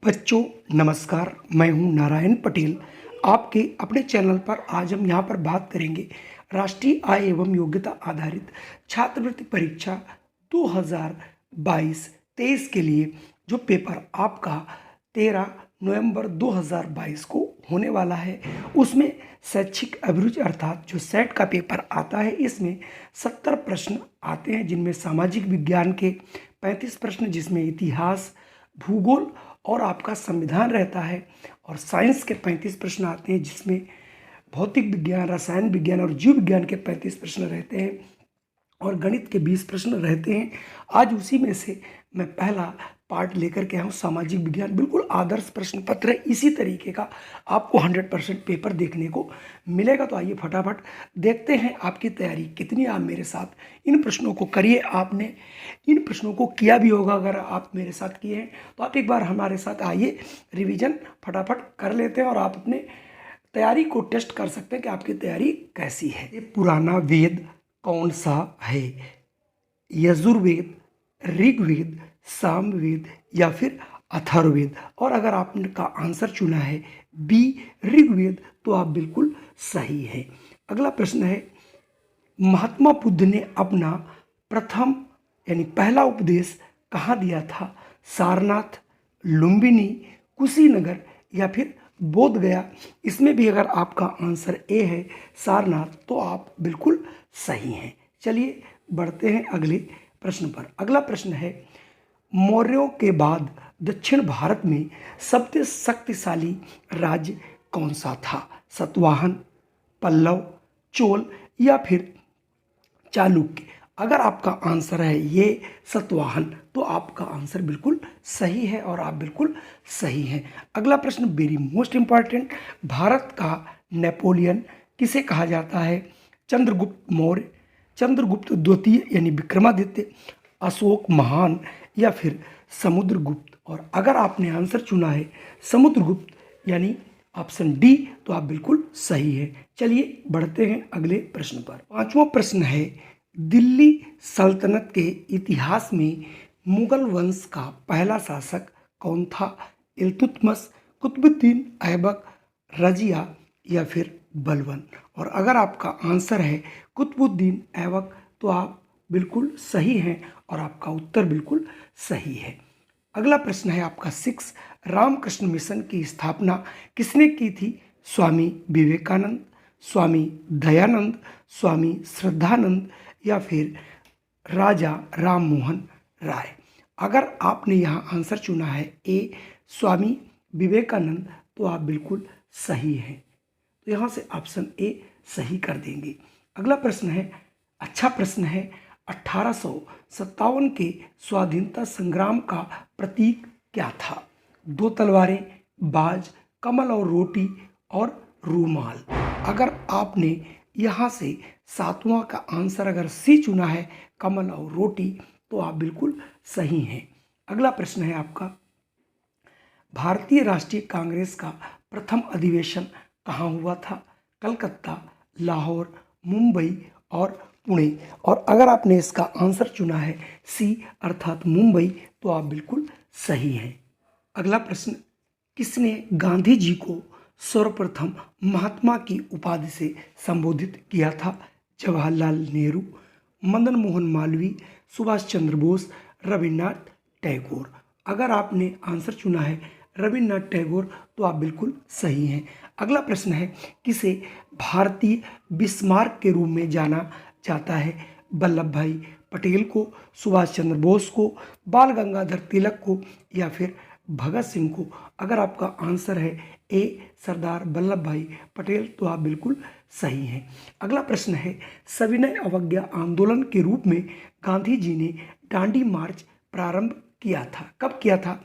बच्चों नमस्कार, मैं हूं नारायण पटेल। आपके अपने चैनल पर आज हम यहां पर बात करेंगे राष्ट्रीय आय एवं योग्यता आधारित छात्रवृत्ति परीक्षा 2022-23 के लिए जो पेपर आपका 13 नवंबर 2022 को होने वाला है, उसमें शैक्षिक अभिरुचि अर्थात जो सेट का पेपर आता है, इसमें 70 प्रश्न आते हैं, जिनमें सामाजिक विज्ञान के 35 प्रश्न, जिसमें इतिहास, भूगोल और आपका संविधान रहता है, और साइंस के 35 प्रश्न आते हैं, जिसमें भौतिक विज्ञान, रसायन विज्ञान और जीव विज्ञान के 35 प्रश्न रहते हैं, और गणित के 20 प्रश्न रहते हैं। आज उसी में से मैं पहला पार्ट लेकर के आया हूँ, सामाजिक विज्ञान। बिल्कुल आदर्श प्रश्न पत्र है, इसी तरीके का आपको 100% पेपर देखने को मिलेगा। तो आइए फटाफट देखते हैं आपकी तैयारी कितनी। आप मेरे साथ इन प्रश्नों को करिए। आपने इन प्रश्नों को किया भी होगा, अगर आप मेरे साथ किए हैं तो आप एक बार हमारे साथ आइए, रिवीजन फटाफट कर लेते हैं और आप अपने तैयारी को टेस्ट कर सकते हैं कि आपकी तैयारी कैसी है। ये पुराना वेद कौन सा है? यजुर्वेद, ऋग्वेद, सामवेद या फिर अथर्ववेद? और अगर आपने का आंसर चुना है बी ऋग्वेद, तो आप बिल्कुल सही है। अगला प्रश्न है, महात्मा बुद्ध ने अपना प्रथम यानी पहला उपदेश कहाँ दिया था? सारनाथ, लुम्बिनी, कुशीनगर या फिर बोध गया? इसमें भी अगर आपका आंसर ए है सारनाथ, तो आप बिल्कुल सही हैं। चलिए बढ़ते हैं अगले प्रश्न पर। अगला प्रश्न है, मौर्यों के बाद दक्षिण भारत में सबसे शक्तिशाली राज्य कौन सा था? सतवाहन, पल्लव, चोल या फिर चालुक्य? अगर आपका आंसर है ये सतवाहन, तो आपका आंसर बिल्कुल सही है और आप बिल्कुल सही हैं। अगला प्रश्न वेरी मोस्ट इंपॉर्टेंट, भारत का नेपोलियन किसे कहा जाता है? चंद्रगुप्त मौर्य, चंद्रगुप्त द्वितीय यानी विक्रमादित्य, अशोक महान या फिर समुद्रगुप्त? और अगर आपने आंसर चुना है समुद्रगुप्त यानी ऑप्शन डी, तो आप बिल्कुल सही है। चलिए बढ़ते हैं अगले प्रश्न पर। पांचवा प्रश्न है, दिल्ली सल्तनत के इतिहास में मुगल वंश का पहला शासक कौन था? इल्तुतमिश, कुतुबुद्दीन ऐबक, रजिया या फिर बलबन? और अगर आपका आंसर है कुतुबुद्दीन ऐबक, तो आप बिल्कुल सही हैं और आपका उत्तर बिल्कुल सही है। अगला प्रश्न है आपका 6, रामकृष्ण मिशन की स्थापना किसने की थी? स्वामी विवेकानंद, स्वामी दयानंद, स्वामी श्रद्धानंद या फिर राजा राम मोहन राय? अगर आपने यहाँ आंसर चुना है ए स्वामी विवेकानंद, तो आप बिल्कुल सही हैं। तो यहाँ से ऑप्शन ए सही कर देंगे। अगला प्रश्न है, अच्छा प्रश्न है, 1857 के स्वाधीनता संग्राम का प्रतीक क्या था? 2 तलवारें, बाज, कमल और रोटी और रूमाल? अगर आपने यहाँ से सातवां का आंसर अगर सी चुना है कमल और रोटी, तो आप बिल्कुल सही हैं। अगला प्रश्न है आपका, भारतीय राष्ट्रीय कांग्रेस का प्रथम अधिवेशन कहाँ हुआ था? कलकत्ता, लाहौर, मुंबई और पुणे? और अगर आपने इसका आंसर चुना है सी अर्थात मुंबई, तो आप बिल्कुल सही हैं। अगला प्रश्न, किसने गांधी जी को सर्वप्रथम महात्मा की उपाधि से संबोधित किया था? जवाहरलाल नेहरू, मदन मोहन मालवीय, सुभाष चंद्र बोस, रविन्द्रनाथ टैगोर? अगर आपने आंसर चुना है रविन्द्रनाथ टैगोर, तो आप बिल्कुल सही हैं। अगला प्रश्न है, किसे भारतीय बिस्मार्क के रूप में जाना जाता है? वल्लभ भाई पटेल को, सुभाष चंद्र बोस को, बाल गंगाधर तिलक को या फिर भगत सिंह को? अगर आपका आंसर है ए सरदार वल्लभ भाई पटेल, तो आप बिल्कुल सही हैं। अगला प्रश्न है, सविनय अवज्ञा आंदोलन के रूप में गांधी जी ने दांडी मार्च प्रारंभ किया था, कब किया था?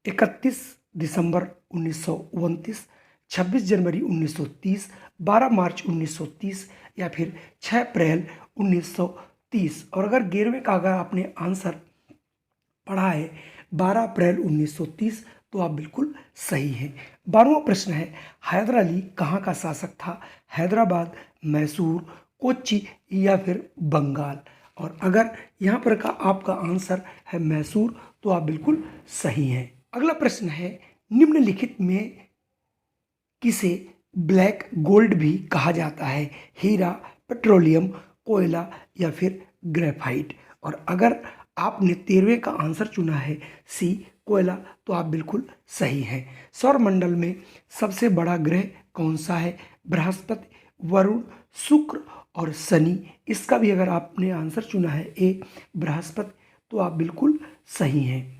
31 दिसंबर 1929, 26 जनवरी 1930, 12 मार्च 1930 या फिर 6 अप्रैल 1930? और अगर 11वें का अगर आपने आंसर पढ़ा है 12 अप्रैल 1930, तो आप बिल्कुल सही हैं। 12वां प्रश्न है, हैदर अली कहाँ का शासक था? हैदराबाद, मैसूर, कोच्चि या फिर बंगाल? और अगर यहाँ पर का आपका आंसर है मैसूर, तो आप बिल्कुल सही हैं। अगला प्रश्न है, निम्नलिखित में किसे ब्लैक गोल्ड भी कहा जाता है? हीरा, पेट्रोलियम, कोयला या फिर ग्रेफाइट? और अगर आपने 13वें का आंसर चुना है सी कोयला, तो आप बिल्कुल सही हैं। सौरमंडल में सबसे बड़ा ग्रह कौन सा है? बृहस्पति, वरुण, शुक्र और शनि। इसका भी अगर आपने आंसर चुना है ए बृहस्पति, तो आप बिल्कुल सही हैं।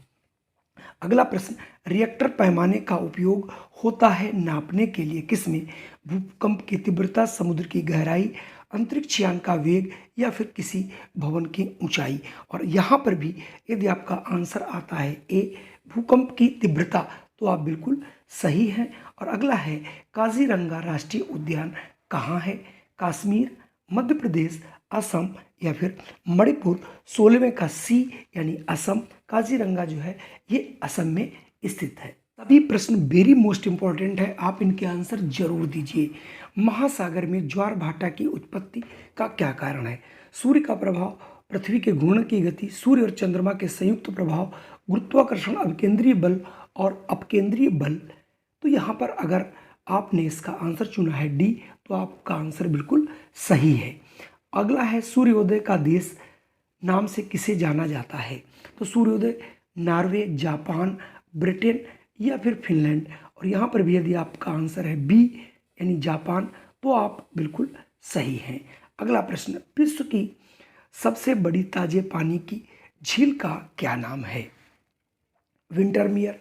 अगला प्रश्न, रिएक्टर पैमाने का उपयोग होता है नापने के लिए किसमें? भूकंप की तीव्रता, समुद्र की गहराई, अंतरिक्ष यान का वेग या फिर किसी भवन की ऊंचाई? और यहाँ पर भी यदि आपका आंसर आता है ए भूकंप की तीव्रता, तो आप बिल्कुल सही हैं। और अगला है, काजीरंगा राष्ट्रीय उद्यान कहाँ है? कश्मीर, मध्य प्रदेश, असम या फिर मणिपुर? 16वें का सी यानी असम। काजीरंगा जो है ये असम में स्थित है। सभी प्रश्न वेरी मोस्ट इंपॉर्टेंट है, आप इनके आंसर जरूर दीजिए। महासागर में ज्वार भाटा की उत्पत्ति का क्या कारण है? सूर्य का प्रभाव, पृथ्वी के घूर्णन की गति, सूर्य और चंद्रमा के संयुक्त प्रभाव, गुरुत्वाकर्षण, अभिकेंद्रीय बल और अपकेंद्रीय बल? तो यहाँ पर अगर आपने इसका आंसर चुना है डी, तो आपका आंसर बिल्कुल सही है। अगला है, सूर्योदय का देश नाम से किसे जाना जाता है? तो सूर्योदय नॉर्वे, जापान, ब्रिटेन या फिर फिनलैंड? और यहाँ पर भी यदि आपका आंसर है बी यानी जापान, तो आप बिल्कुल सही हैं। अगला प्रश्न, विश्व की सबसे बड़ी ताजे पानी की झील का क्या नाम है? विंटरमियर,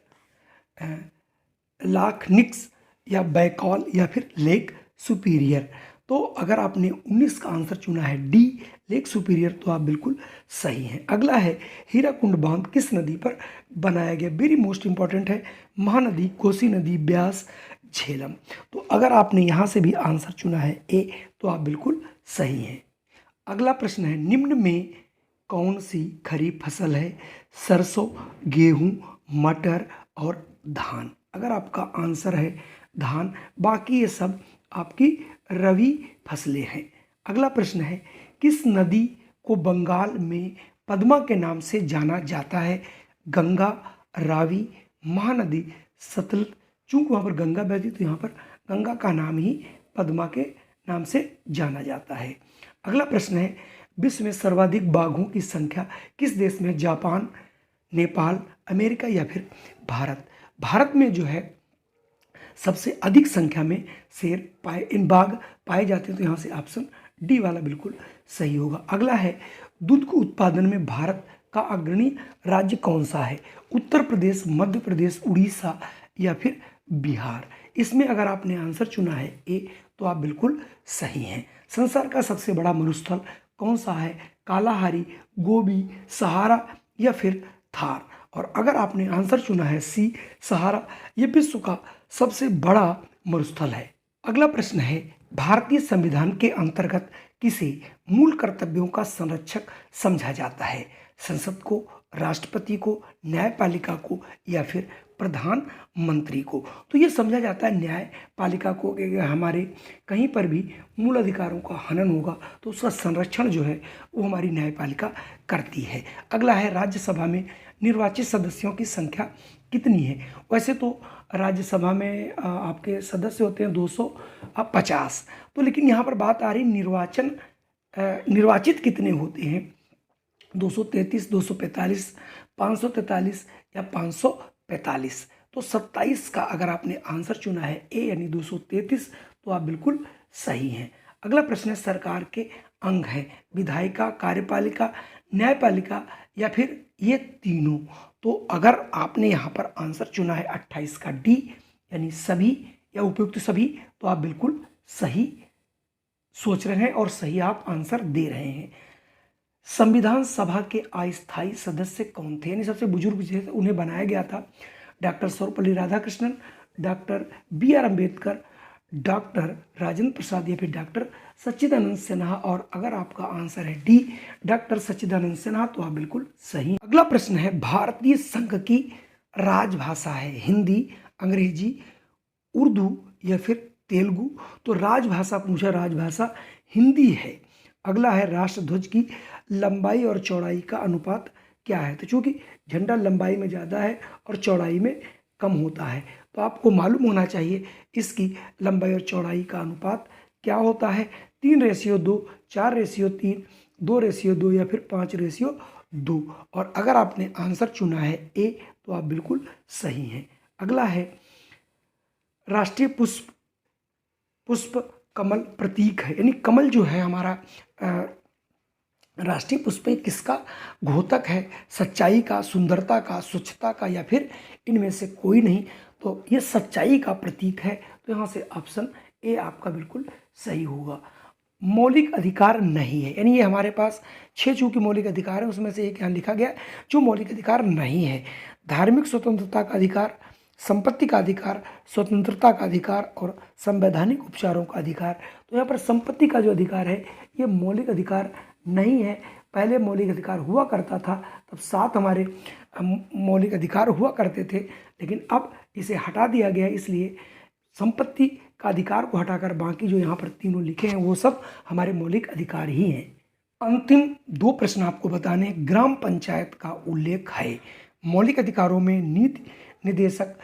लाख निक्स या बैकॉल या फिर लेक सुपीरियर? तो अगर आपने 19 का आंसर चुना है डी लेक सुपीरियर, तो आप बिल्कुल सही हैं। अगला है, हीराकुंड बांध किस नदी पर बनाया गया? वेरी मोस्ट इंपॉर्टेंट है, महानदी, कोसी नदी, ब्यास, झेलम? तो अगर आपने यहाँ से भी आंसर चुना है ए, तो आप बिल्कुल सही हैं। अगला प्रश्न है, निम्न में कौन सी खरीफ फसल है? सरसों, गेहूं, मटर और धान? अगर आपका आंसर है धान, बाकी ये सब आपकी रवि फसलें हैं। अगला प्रश्न है, किस नदी को बंगाल में पद्मा के नाम से जाना जाता है? गंगा, रावी, महानदी, सतलज? चूंकि वहाँ पर गंगा बहती, तो यहाँ पर गंगा का नाम ही पद्मा के नाम से जाना जाता है। अगला प्रश्न है, विश्व में सर्वाधिक बाघों की संख्या किस देश में? जापान, नेपाल, अमेरिका या फिर भारत? भारत में जो है सबसे अधिक संख्या में शेर बाघ पाए जाते हैं, तो यहाँ से ऑप्शन डी वाला बिल्कुल सही होगा। अगला है, दूध के उत्पादन में भारत का अग्रणी राज्य कौन सा है? उत्तर प्रदेश, मध्य प्रदेश, उड़ीसा या फिर बिहार? इसमें अगर आपने आंसर चुना है ए, तो आप बिल्कुल सही हैं। संसार का सबसे बड़ा मरुस्थल कौन सा है? कालाहारी, गोबी, सहारा या फिर थार? और अगर आपने आंसर चुना है सी सहारा, ये विश्व का सबसे बड़ा मरुस्थल है। अगला प्रश्न है, भारतीय संविधान के अंतर्गत किसे मूल कर्तव्यों का संरक्षक समझा जाता है? संसद को, राष्ट्रपति को, न्यायपालिका को या फिर प्रधानमंत्री को? तो ये समझा जाता है न्यायपालिका को, कि हमारे कहीं पर भी मूल अधिकारों का हनन होगा तो उसका संरक्षण जो है वो हमारी न्यायपालिका करती है। अगला है, राज्यसभा में निर्वाचित सदस्यों की संख्या कितनी है? वैसे तो राज्यसभा में आपके सदस्य होते हैं 250, तो लेकिन यहाँ पर बात आ रही निर्वाचित कितने होते हैं? 233, 245, 543 या 545? तो 27 का अगर आपने आंसर चुना है ए यानी 233, तो आप बिल्कुल सही हैं। अगला प्रश्न है, सरकार के अंग हैं विधायिका, कार्यपालिका, न्यायपालिका या फिर ये तीनों? तो अगर आपने यहाँ पर आंसर चुना है 28 का डी यानी सभी या उपयुक्त सभी, तो आप बिल्कुल सही सोच रहे हैं और सही आप आंसर दे रहे हैं। संविधान सभा के अस्थायी सदस्य कौन थे? यानी सबसे बुजुर्ग जो थे उन्हें बनाया गया था। Doctor Sarvepalli Radhakrishnan, doctor B R. Ambedkar, doctor Rajendra Prasad या फिर डॉक्टर सच्चिदानंद सिन्हा? और अगर आपका आंसर है डी डॉक्टर सच्चिदानंद सिन्हा, तो आप बिल्कुल सही। अगला प्रश्न है, भारतीय संघ की राजभाषा है हिंदी, अंग्रेजी, उर्दू या फिर तेलुगु? तो राजभाषा पूछा, राजभाषा हिंदी है। अगला है, राष्ट्रध्वज की लंबाई और चौड़ाई का अनुपात क्या है? तो चूँकि झंडा लंबाई में ज़्यादा है और चौड़ाई में कम होता है, तो आपको मालूम होना चाहिए इसकी लंबाई और चौड़ाई का अनुपात क्या होता है, 3:2, 4:3, 2:2 या फिर 5:2। और अगर आपने आंसर चुना है ए, तो आप बिल्कुल सही हैं। अगला है राष्ट्रीय पुष्प कमल प्रतीक है, यानी कमल जो है हमारा राष्ट्रीय पुष्प किसका घोतक है, सच्चाई का, सुंदरता का, स्वच्छता का, या फिर इनमें से कोई नहीं? तो ये सच्चाई का प्रतीक है, तो यहाँ से ऑप्शन ए आपका बिल्कुल सही होगा। मौलिक अधिकार नहीं है, यानी ये हमारे पास 6 चूंकि मौलिक अधिकार है, उसमें से एक यहाँ लिखा गया जो मौलिक अधिकार नहीं है। धार्मिक स्वतंत्रता का अधिकार, संपत्ति का अधिकार, स्वतंत्रता का अधिकार और संवैधानिक उपचारों का अधिकार। तो यहाँ पर संपत्ति का जो अधिकार है ये मौलिक अधिकार नहीं है। पहले मौलिक अधिकार हुआ करता था, तब 7 हमारे मौलिक अधिकार हुआ करते थे, लेकिन अब इसे हटा दिया गया, इसलिए संपत्ति का अधिकार को हटाकर बाकी जो यहाँ पर तीनों लिखे हैं वो सब हमारे मौलिक अधिकार ही हैं। अंतिम 2 प्रश्न आपको बताने। ग्राम पंचायत का उल्लेख है मौलिक अधिकारों में, नीति निर्देशक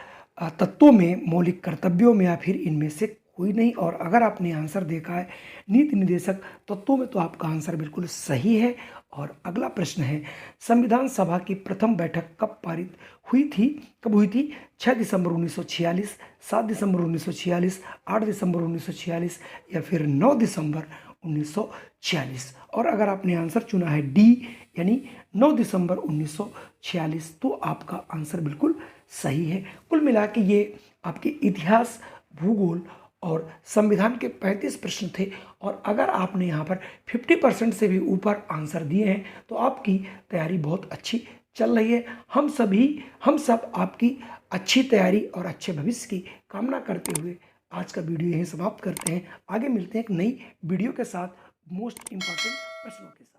तत्वों में, मौलिक कर्तव्यों में, या फिर इनमें से कोई नहीं? और अगर आपने आंसर देखा है नीति निर्देशक तत्वों में, तो आपका आंसर बिल्कुल सही है। और अगला प्रश्न है संविधान सभा की प्रथम बैठक कब पारित हुई थी? कब हुई थी? 6 दिसंबर 1946, 7 दिसंबर 1946, 8 दिसंबर 1946 या फिर 9 दिसंबर 1946? और अगर आपने आंसर चुना है डी यानी 9 दिसंबर 1946, तो आपका आंसर बिल्कुल सही है। कुल मिला के ये आपके इतिहास, भूगोल और संविधान के 35 प्रश्न थे, और अगर आपने यहाँ पर 50% से भी ऊपर आंसर दिए हैं तो आपकी तैयारी बहुत अच्छी चल रही है। हम सब आपकी अच्छी तैयारी और अच्छे भविष्य की कामना करते हुए आज का वीडियो यहीं समाप्त करते हैं। आगे मिलते हैं एक नई वीडियो के साथ, मोस्ट इम्पॉर्टेंट प्रश्नों के साथ।